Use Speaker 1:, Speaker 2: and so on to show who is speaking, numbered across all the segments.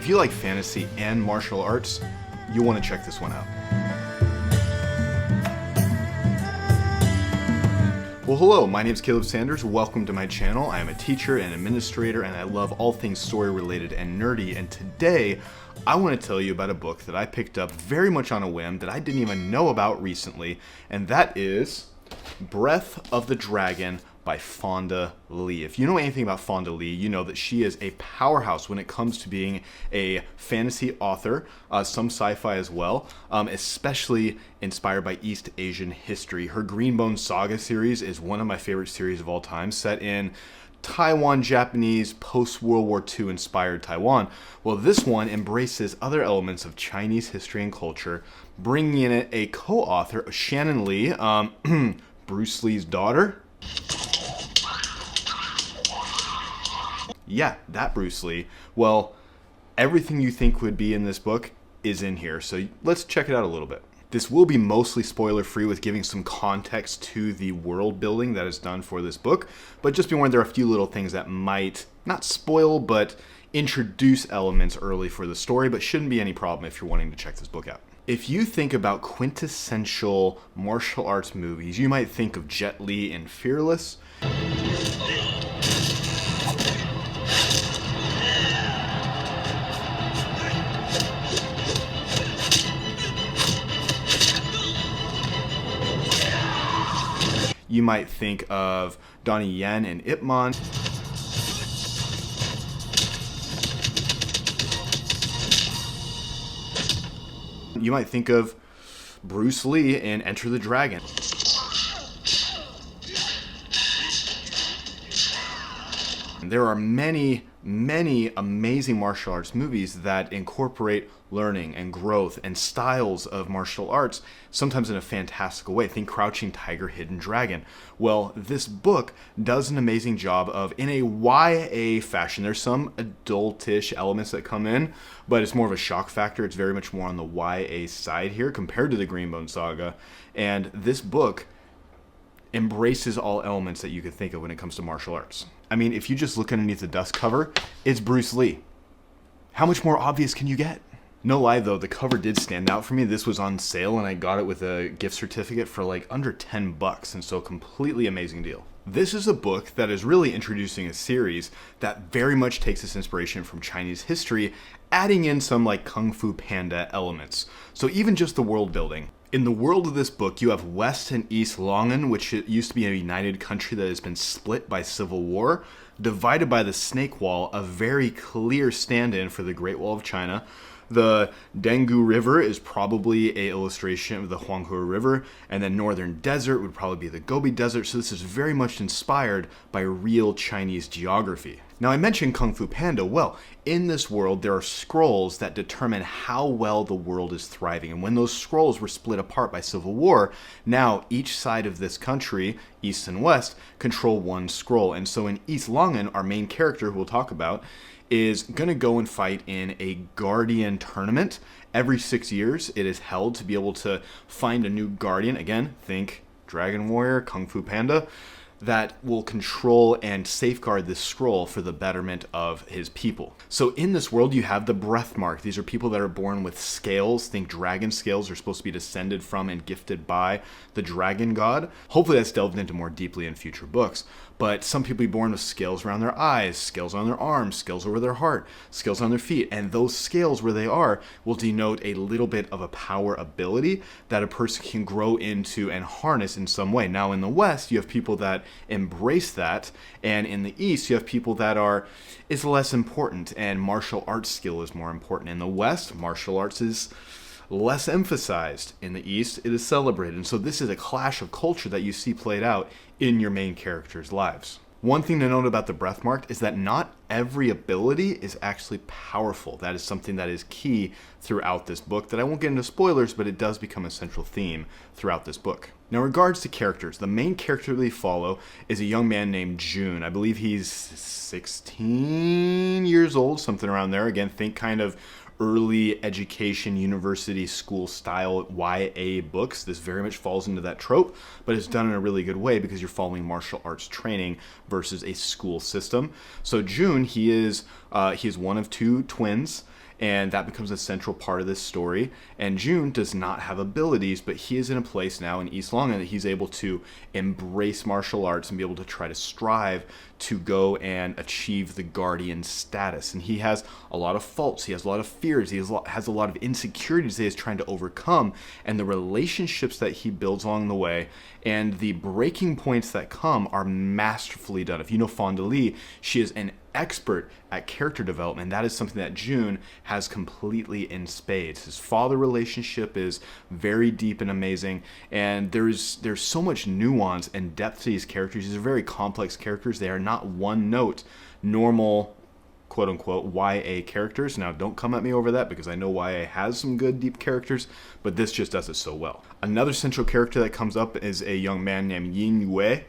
Speaker 1: If you like fantasy and martial arts, you'll want to check this one out. Well, hello, my name is Caleb Sanders. Welcome to my channel. I am a teacher and administrator, and I love all things story related and nerdy. And today, I want to tell you about a book that I picked up very much on a whim that I didn't even know about recently, and that is Breath of the Dragon by Fonda Lee. If you know anything about Fonda Lee, you know that she is a powerhouse when it comes to being a fantasy author, some sci-fi as well, especially inspired by East Asian history. Her Greenbone Saga series is one of my favorite series of all time, set in Taiwan Japanese post-World War II inspired Taiwan. Well, this one embraces other elements of Chinese history and culture, bringing in it a co-author, Shannon Lee, Bruce Lee's daughter. Yeah, that Bruce Lee. Well, everything you think would be in this book is in here, so let's check it out a little bit. This will be mostly spoiler-free with giving some context to the world building that is done for this book, but just be warned there are a few little things that might not spoil, but introduce elements early for the story, but shouldn't be any problem if you're wanting to check this book out. If you think about quintessential martial arts movies, you might think of Jet Li in Fearless. You might think of Donnie Yen in Ip Man. You might think of Bruce Lee in Enter the Dragon. There are many amazing martial arts movies that incorporate learning and growth and styles of martial arts, sometimes in a fantastical way. Think Crouching Tiger, Hidden Dragon. Well, this book does an amazing job of, in a YA fashion, there's some adultish elements that come in, but it's more of a shock factor. It's very much more on the YA side here compared to the Greenbone Saga. And this book embraces all elements that you could think of when it comes to martial arts. I mean, if you just look underneath the dust cover, it's Bruce Lee. How much more obvious can you get? No lie though, the cover did stand out for me. This was on sale and I got it with a gift certificate for like under 10 bucks, and so completely amazing deal. This is a book that is really introducing a series that very much takes its inspiration from Chinese history, adding in some like Kung Fu Panda elements. So even just the world building. In the world of this book, you have West and East Longan, which used to be a united country that has been split by civil war, divided by the Snake Wall, a very clear stand-in for the Great Wall of China. The Dengu River is probably an illustration of the Huanghe River, and then Northern Desert would probably be the Gobi Desert, so this is very much inspired by real Chinese geography. Now, I mentioned Kung Fu Panda. Well, in this world, there are scrolls that determine how well the world is thriving, and when those scrolls were split apart by civil war, now each side of this country, East and West, control one scroll. And so in East Longan, our main character, who we'll talk about, is going to go and fight in a Guardian tournament. Every 6 years, it is held to be able to find a new Guardian. Again, think Dragon Warrior, Kung Fu Panda, that will control and safeguard this scroll for the betterment of his people. So in this world, you have the breath mark. These are people that are born with scales. Think dragon scales are supposed to be descended from and gifted by the dragon god. Hopefully that's delved into more deeply in future books. But some people are born with scales around their eyes, scales on their arms, scales over their heart, scales on their feet. And those scales where they are will denote a little bit of a power ability that a person can grow into and harness in some way. Now in the West, you have people that embrace that, and in the East you have people that it's less important, and martial arts skill is more important. In the West, martial arts is less emphasized. In the East, it is celebrated. And so this is a clash of culture that you see played out in your main characters' lives. One thing to note about the breath mark is that not every ability is actually powerful. That is something that is key throughout this book that I won't get into spoilers, but it does become a central theme throughout this book. Now, in regards to characters, the main character we follow is a young man named Jun. I believe he's 16 years old, something around there. Again, think kind of early education, university, school style YA books. This very much falls into that trope, but it's done in a really good way because you're following martial arts training versus a school system. So Jun, he is He is one of two twins, and that becomes a central part of this story. And Jun does not have abilities, but he is in a place now in East Longna that he's able to embrace martial arts and be able to try to strive to go and achieve the guardian status. And he has a lot of faults, he has a lot of fears, he has a lot of insecurities that he's trying to overcome, and the relationships that he builds along the way and the breaking points that come are masterfully done. If you know Fonda Lee, she is an expert at character development. That is something that Jun has completely in spades. His father relationship is very deep and amazing, and there's so much nuance and depth to these characters. These are very complex characters. They are not one note normal quote unquote YA characters. Now don't come at me over that, because I know YA has some good deep characters, but this just does it so well. Another central character that comes up is a young man named Yin Yue.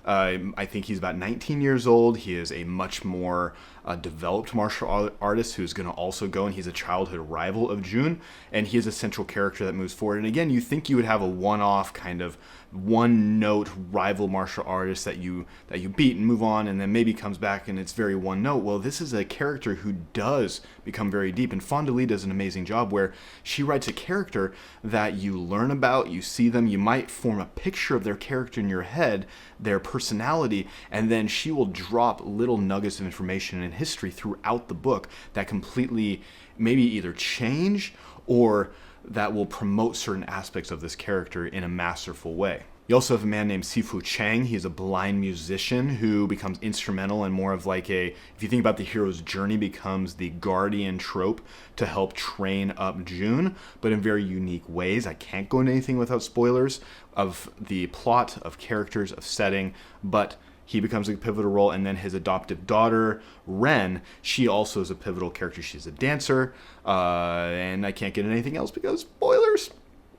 Speaker 1: I think he's about 19 years old. He is a much more developed martial artist who's going to also go, and he's a childhood rival of Jun, and he is a central character that moves forward. And again, you think you would have a one-off kind of one-note rival martial artist that you beat and move on, and then maybe comes back and it's very one-note. Well, this is a character who does become very deep, and Fonda Lee does an amazing job where she writes a character that you learn about, you see them, you might form a picture of their character in your head, their personality, and then she will drop little nuggets of information and history throughout the book that completely maybe either change or that will promote certain aspects of this character in a masterful way. You also have a man named Sifu Chang. He's a blind musician who becomes instrumental and more of like if you think about the hero's journey, becomes the guardian trope to help train up Jun, but in very unique ways. I can't go into anything without spoilers of the plot, of characters, of setting, but he becomes a pivotal role. And then his adoptive daughter, Ren, she also is a pivotal character. She's a dancer, and I can't get into anything else because spoilers.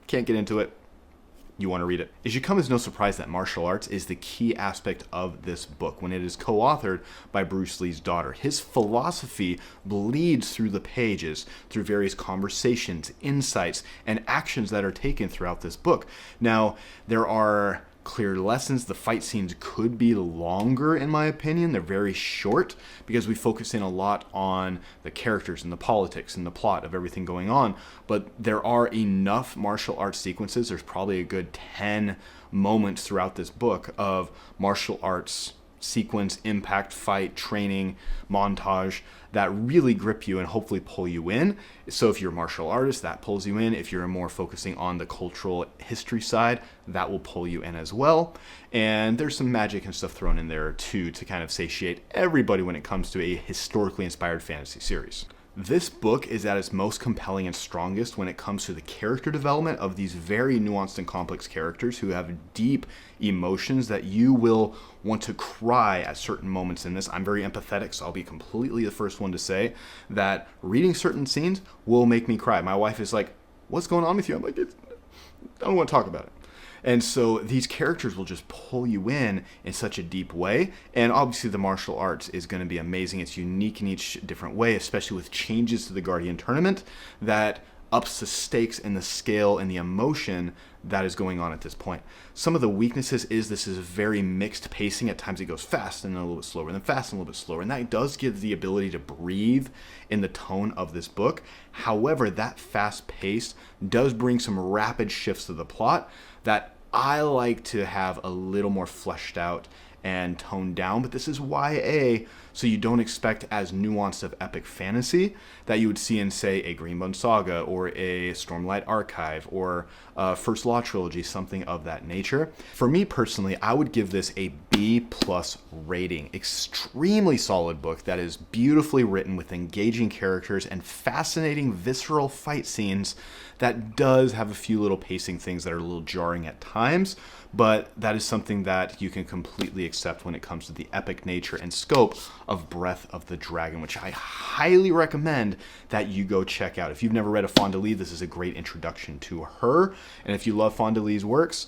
Speaker 1: Can't get into it. You want to read it. It should come as no surprise that martial arts is the key aspect of this book when it is co-authored by Bruce Lee's daughter. His philosophy bleeds through the pages, through various conversations, insights, and actions that are taken throughout this book. Now, there are clear lessons. The fight scenes could be longer, in my opinion. They're very short because we focus in a lot on the characters and the politics and the plot of everything going on, but there are enough martial arts sequences. There's probably a good 10 moments throughout this book of martial arts sequence, impact, fight, training, montage that really grip you and hopefully pull you in. So if you're a martial artist, that pulls you in. If you're more focusing on the cultural history side, that will pull you in as well. And there's some magic and stuff thrown in there too to kind of satiate everybody when it comes to a historically inspired fantasy series. This book is at its most compelling and strongest when it comes to the character development of these very nuanced and complex characters who have deep emotions that you will want to cry at certain moments in this. I'm very empathetic, so I'll be completely the first one to say that reading certain scenes will make me cry. My wife is like, "What's going on with you?" I'm like, "I don't want to talk about it." And so these characters will just pull you in such a deep way. And obviously the martial arts is going to be amazing. It's unique in each different way, especially with changes to the Guardian tournament that ups the stakes and the scale and the emotion that is going on at this point. Some of the weaknesses is this is a very mixed pacing. At times it goes fast and then a little bit slower, and then fast and a little bit slower. And that does give the ability to breathe in the tone of this book. However, that fast pace does bring some rapid shifts to the plot that I like to have a little more fleshed out and toned down, but this is YA, so you don't expect as nuanced of epic fantasy that you would see in, say, a Greenbone Saga or a Stormlight Archive or a First Law Trilogy, something of that nature. For me personally, I would give this a B+ rating. Extremely solid book that is beautifully written with engaging characters and fascinating visceral fight scenes that does have a few little pacing things that are a little jarring at times, but that is something that you can completely accept when it comes to the epic nature and scope of Breath of the Dragon, which I highly recommend that you go check out. If you've never read a Fonda Lee, this is a great introduction to her, and if you love Fonda Lee's works,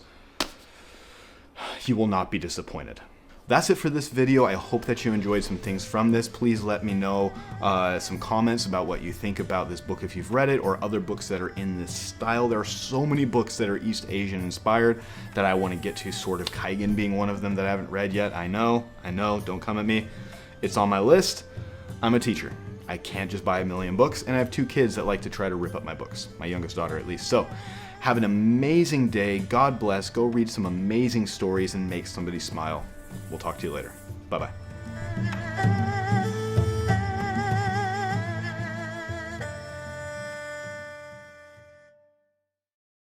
Speaker 1: you will not be disappointed. That's it for this video. I hope that you enjoyed some things from this. Please let me know some comments about what you think about this book if you've read it, or other books that are in this style. There are so many books that are East Asian inspired that I want to get to, Sword of Kaigen being one of them that I haven't read yet. I know, don't come at me. It's on my list. I'm a teacher. I can't just buy a million books, and I have 2 kids that like to try to rip up my books, my youngest daughter at least. So have an amazing day. God bless. Go read some amazing stories and make somebody smile. We'll talk to you later. Bye-bye.